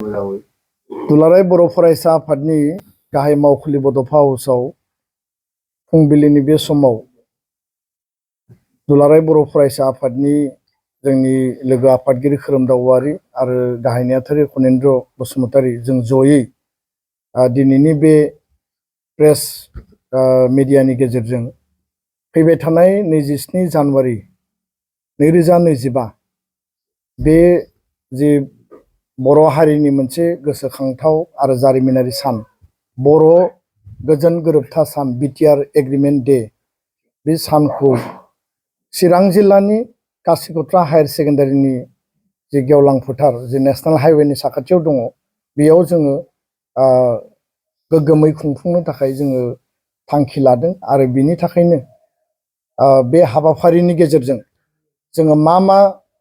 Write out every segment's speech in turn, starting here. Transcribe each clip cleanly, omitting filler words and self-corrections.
दुलाराय बर' फरायसा आफादनि गाहाय मावखुलि बड'फा हाउसआव फुंबिलिनि बे समाव दुलाराय बर' फरायसा आफादनि जोंनि लोगो आफादगिरि खोरोमदाव औवारी आरो गाहाय नेहाथारि खनेन्द्र बसुमतारी जों जयै दिनैनि बे प्रेस मिडियानि गेजेरजों फैबाय थानाय 27 जानुवारि 2025 बे जे बर' हारिनि मोनसे गोसोखांथाव आरो जारिमिनारि सान बर' गोजोन गोरोबथा सान बिटिआर एग्रीमेंट डे बे सानखौ चिरां जिल्लानि कासिकत्रा हायर सेकेन्डारिनि जे गेवलां फोथार जे नेशनेल हाइवेनि साखाथियाव दङ बेयाव जोङो गोग्गोमै खुंफुंनो थाखाय जोङो थांखि लादों आरो बिनि थाखायनो बे हाबाफारिनि गेजेरजों जोङो मा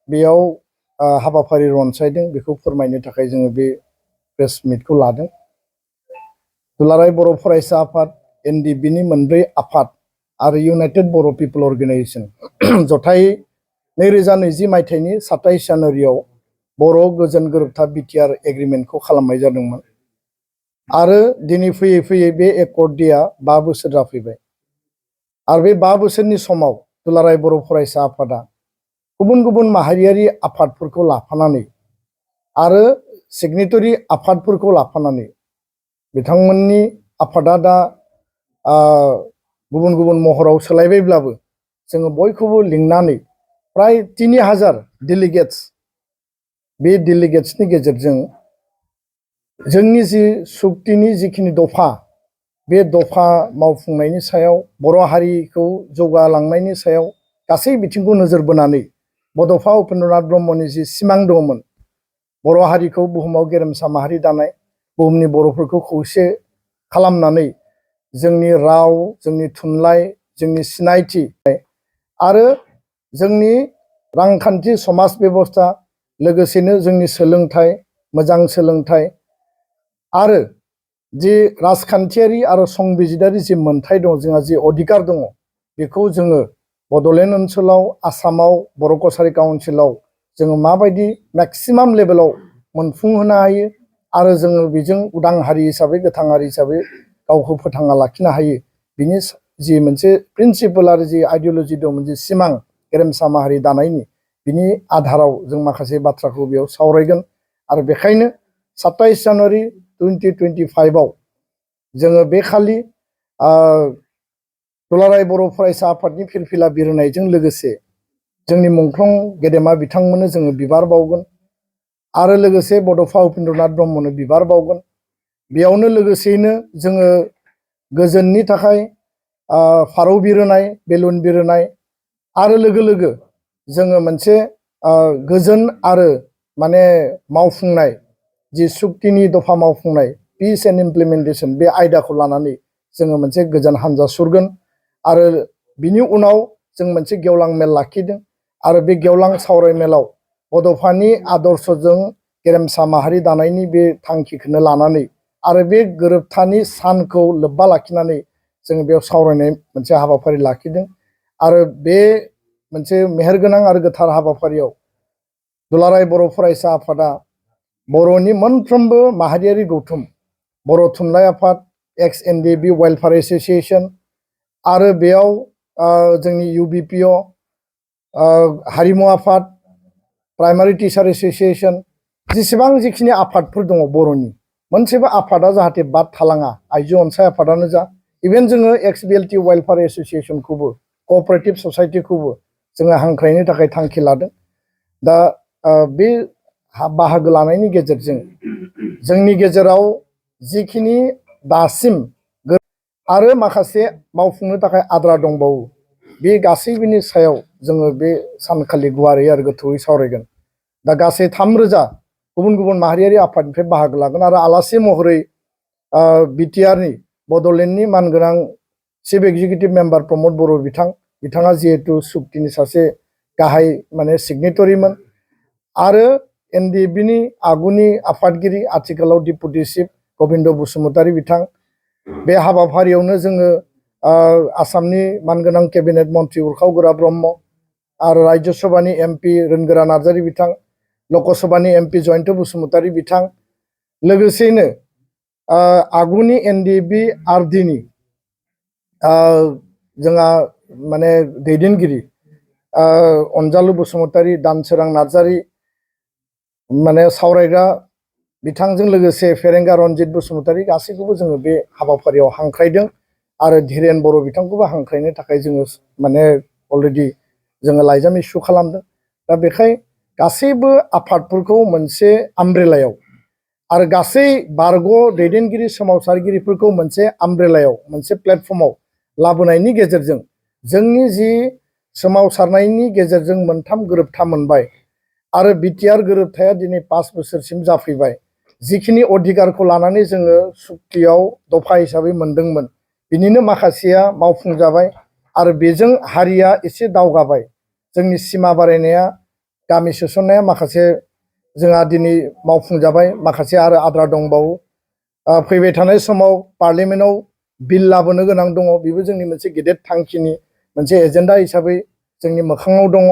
बेयाव हाबाफारि रनसायदों बेखौ फोरमायनो थाखाय जोङो बे प्रेस मिटखौ लादों। दुलाराय बर' फरायसा आफाद एनडिबिनि मोनब्रै आफाद आरो इउनाइटेड बर' पिपल अर्गेनाइजेशन जथायै 2020 मायथाइनि 27 जानुवारियाव बर' गोजोन गोरोबथा बिटिआर एग्रीमेंटखौ खालामनाय जादोंमोन आरो दिनै फैयै फैयै बे एकर्ड डेआ 5 बोसोर जाफैबाय आरो बे 5 बोसोरनि समाव दुलाराय बर' फरायसा आफादा गुबुन गुबुन माहारियारि आफादफोरखौ लाफानानै आरो सिगनेटरि आफादफोरखौ लाफानानै बिथांमोननि आफादा दा गुबुन गुबुन महराव सोलायबायब्लाबो जोङो बयखौबो लिंनानै प्राय 3000 डेलिगेट्स बे डेलिगेट्सनि गेजेरजों जोंनि जि सुक्तिनि जिखिनि दफा बे दफा मावफुंनायनि सायाव बर' हारिखौ जौगालांनायनि सायाव गासै बिथिंखौ नोजोर बोनानै बड'फा उपेन्द्रनाथ ब्रह्मनि जि सिमां दंमोन बर' हारिखौ बुहुमाव गेरेमसा माहारि दानाय बुहुमनि बर'फोरखौ खौसे खालामनानै जोंनि राव जोंनि थुनलाइ जोंनि सिनायथि आरो जोंनि रांखान्थि समाज बेबस्था लोगोसेनो जोंनि सोलोंथाइ मोजां सोलोंथाइ आरो जि राजखान्थियारि आरो संबिजिदारि जि मोनथाय दं जोंहा जि अधिकार दङ बेखौ जोङो बड'लेण्ड ओनसोलाव आसामाव बर' कसारी काउन्सिलाव जोङो माबायदि मेक्सिमाम लेभेलाव मोनफुंहोनो हायो आरो जोङो बेजों उदां हारि हिसाबै गोथां हारि हिसाबै गावखौ फोथांना लाखिनो हायो बिनि जि मोनसे प्रिन्सिपल आरो जि आइडियोल'जि दं जि सिमां गेरेमसा माहारि दानायनि बिनि आधाराव जों माखासे बाथ्राखौ बेयाव सावरायगोन आरो बेखायनो 27 जानुवारि 2025 आव जोङो बे खालि दुलाराय बर' फरायसा आफादनि फिरफिला बिरहोनायजों लोगोसे जोंनि मुंख्लं गेदेमा बिथांमोननो जोङो बिबार बावगोन आरो लोगोसे बड'फा उपेन्द्रनाथ ब्रह्मनो बिबार बावगोन बेयावनो लोगोसेयैनो जोङो गोजोननि थाखाय फारौ बिरहोनाय बेलुन बिरहोनाय आरो लोगो लोगो जोङो मोनसे गोजोन आरो माने मावफुंनाय जि सुक्तिनि दफा मावफुंनाय पिस एन्ड इमप्लिमेन्टेसन बे आयदाखौ लानानै जोङो मोनसे गोजोन हान्जा सुरगोन आरो बिनि उनाव जों मोनसे गेवलां मेल लाखिदों आरो बे गेवलां सावरायमेलाव बड'फानि आदर्शजों गेरेमसा माहारि दानायनि बे थांखिखौनो लानानै आरो बे गोरोबथानि सानखौ लोब्बा लाखिनानै जोङो बेयाव सावरायनाय मोनसे हाबाफारि लाखिदों आरो बे मोनसे मेहेरगोनां आरो गोथार हाबाफारियाव दुलाराय बर' फरायसा आफादा बर'नि मोनफ्रोमबो माहारियारि गौथुम बर' थुनलाइ आफाद एक्स एनडिबि वेलफेयार एस'सिएशन आरो बेयाव जोंनि इउबिपिअ हारिमु आफाद प्राइमारि टिचार एस'सिएशन जेसेबां जिखिनि आफादफोर दङ बर'नि मोनसेबो आफादा जाहाथे बाद थालाङा आइजो अनसाय आफादानो जा इभेन जोङो एक्स बिएलटि वेलफेयार एस'सिएशनखौबो कअपारेटिभ ससाइटिखौबो जोङो हांख्रायनो थाखाय थांखि लादों दा बे बाहागो लानायनि गेजेरजों जोंनि गेजेराव जिखिनि दासिम आरो माखासे मावफुंनो थाखाय आद्रा दंबावो बे गासैबोनि सायाव जोङो बे सानखालि गुवारै आरो गोथौयै सावरायगोन दा गासै 3000 गुबुन गुबुन माहारियारि आफादनिफ्राय बाहागो लागोन आरो आलासि महरै बिटिआरनि बड'लेण्डनि मानगोनां चिफ एक्जिकिउटिभ मेम्बार प्रमद बर' बिथाङा जिहेतु सुक्तिनि सासे गाहाय माने सिगनेटरिमोन आरो एनडिबिनि आगुनि आफादगिरि आथिखालाव डिपुटि चिफ गबिन्द बसुमतारी बिथां बे हाबाफारियावनो जोङो आसामनि मानगोनां केबिनेट मन्त्रि उर्खाव गोरा ब्रह्म आरो राज्य सभानि एमपि रोनगोरा नार्जारी बिथां लकसभानि एमपि जयन्त बसुमतारी बिथां लोगोसेनो आगुनि NDB RDनि जोंहा माने दैदेनगिरि अनजालु बसुमतारी, दानसोरां नार्जारी, माने सावरायग्रा बिथांजों लोगोसे फेरेंगा रनजित बसुमतारी गासैखौबो जोङो बे हाबाफारियाव हांख्रायदों आरो धीरेन बर' बिथांखौबो हांख्रायनो थाखाय जोङो माने अलरेडि जोङो लाइजाम इस्यु खालामदों। दा बेखाय गासैबो आफादफोरखौ मोनसे आमब्रेलायाव आरो गासै बारग' दैदेनगिरि सोमावसारगिरिफोरखौ मोनसे आमब्रेलायाव मोनसे प्लेटफर्माव लाबोनायनि गेजेरजों जोंनि जि सोमावसारनायनि गेजेरजों मोनथाम गोरोबथा मोनबाय आरो बिटिआर गोरोबथाया दिनै 5 बोसोरसिम जाफैबाय। जिखिनि अधिकारखौ लानानै जोङो सुक्तियाव दफा हिसाबै मोनदोंमोन बिनिनो माखासेया मावफुंजाबाय आरो बेजों हारिया एसे दावगाबाय। जोंनि सिमा बारायनाया, गामि सोसननाया माखासे जोंहा दिनै मावफुंजाबाय, माखासे आरो आद्रा दंबावो। फैबाय थानाय समाव पार्लियामेन्टआव बिल लाबोनो गोनां दङ, बेबो जोंनि मोनसे गेदेर थांखिनि मोनसे एजेन्डा हिसाबै जोंनि मोखाङाव दङ।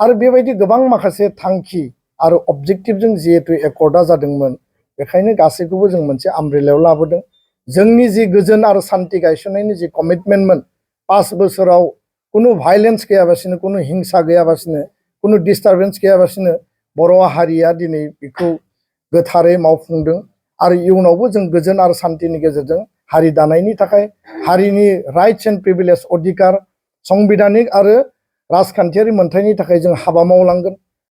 आरो बेबायदि गोबां माखासे थांखि आरो अबजेक्टिभजों जिहेतु एकर्डा जादोंमोन, बेखायनो गासैखौबो जों मोनसे आमब्रेलायाव लाबोदों। जोंनि जि गोजोन आरो सान्थि गायसननायनि जि कमिटमेन्टमोन, 5 बोसोराव कुनु भाइलेन्स गैयाबासिनो, कुनु हिंसा गैयाबासिनो, कुनु डिस्टारबेन्स गैयाबासिनो बर' हारिया दिनै बेखौ गोथारै मावफुंदों आरो इयुनावबो जों गोजोन आरो सान्थिनि गेजेरजों हारि दानायनि थाखाय हारिनि राइट्स एन्ड प्रिभिलेज अधिकार, संबिधानिक आरो राजखान्थियारि मोनथायनि थाखाय जों हाबा मावलांगोन।